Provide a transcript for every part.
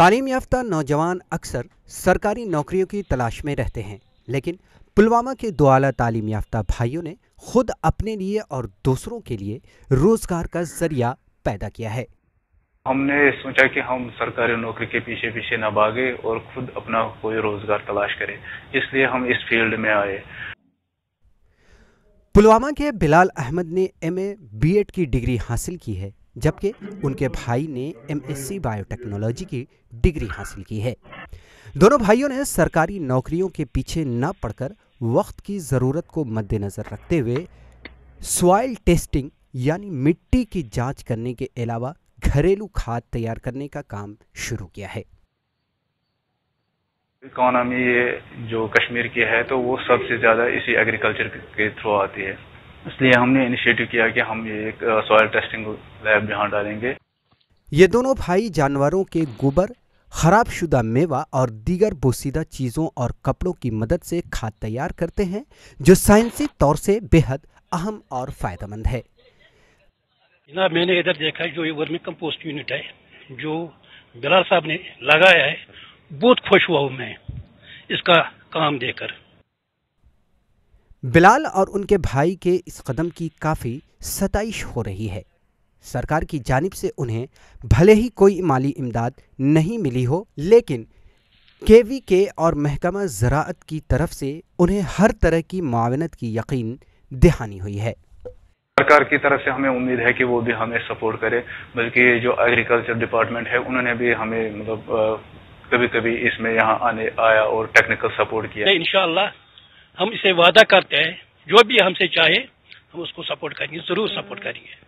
تعلیم یافتہ نوجوان اکثر سرکاری نوکریوں کی تلاش میں رہتے ہیں، لیکن پلوامہ کے دو اعلیٰ تعلیم یافتہ بھائیوں نے خود اپنے لیے اور دوسروں کے لیے روزگار کا ذریعہ پیدا کیا ہے۔ ہم نے سوچا کہ ہم سرکاری نوکری کے پیچھے پیچھے نہ بھاگے اور خود اپنا کوئی روزگار تلاش کریں، اس لیے ہم اس فیلڈ میں آئے۔ پلوامہ کے بلال احمد نے ایم.اے بی.ایڈ کی ڈگری حاصل کی ہے، جبکہ ان کے بھائی نے ایم.ایس.سی بائیو ٹیکنالوجی کی ڈگری حاصل کی ہے۔ دونوں بھائیوں نے سرکاری نوکریوں کے پیچھے نہ پڑ کر وقت کی ضرورت کو مد نظر رکھتے ہوئے سوائل ٹیسٹنگ یعنی مٹی کی جانچ کرنے کے علاوہ گھریلو کھاد تیار کرنے کا کام شروع کیا ہے۔ اکانومی جو کشمیر کی ہے تو وہ سب سے زیادہ اسی ایگریکلچر کے تھرو آتی ہے، اس لیے ہم نے انیشیٹو کیا کہ ہم یہ ایک سوائل ٹیسٹنگ لیب یہاں ڈالیں گے۔ یہ دونوں بھائی جانوروں کے گوبر، خراب شدہ میوہ اور دیگر بوسیدہ چیزوں اور کپڑوں کی مدد سے کھاد تیار کرتے ہیں، جو سائنسی طور سے بے حد اہم اور فائدہ مند ہے۔ جناب، میں نے ادھر دیکھا جو یہ ورمی کمپوسٹ یونٹ ہے جو بلال صاحب نے لگایا ہے، بہت خوش ہوا ہوں میں اس کا کام دے کر۔ بلال اور ان کے بھائی کے اس قدم کی کافی ستائش ہو رہی ہے۔ سرکار کی جانب سے انہیں بھلے ہی کوئی مالی امداد نہیں ملی ہو، لیکن KVK اور محکمہ زراعت کی طرف سے انہیں ہر طرح کی معاونت کی یقین دہانی ہوئی ہے۔ سرکار کی طرف سے ہمیں امید ہے کہ وہ بھی ہمیں سپورٹ کرے، بلکہ جو ایگریکلچر ڈپارٹمنٹ ہے انہوں نے بھی ہمیں کبھی کبھی اس میں یہاں آیا اور ٹیکنیکل سپورٹ کیا۔ انشاءاللہ ہم اسے وعدہ کرتے ہیں جو بھی ہم سے چاہے ہم اس کو سپورٹ کریں گے، ضرور سپورٹ کریں گے۔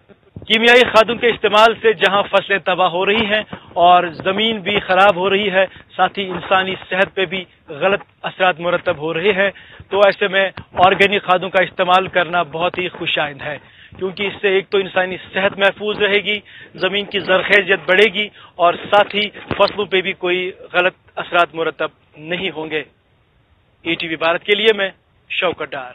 کیمیائی کھادوں کے استعمال سے جہاں فصلیں تباہ ہو رہی ہیں اور زمین بھی خراب ہو رہی ہے، ساتھ ہی انسانی صحت پہ بھی غلط اثرات مرتب ہو رہے ہیں، تو ایسے میں آرگینک کھادوں کا استعمال کرنا بہت ہی خوش آئند ہے، کیونکہ اس سے ایک تو انسانی صحت محفوظ رہے گی، زمین کی زرخیزیت بڑھے گی اور ساتھ ہی فصلوں پہ بھی کوئی غلط اثرات مرتب نہیں ہوں گے۔ ETV بھارت کے لیے میں شوکت ڈار۔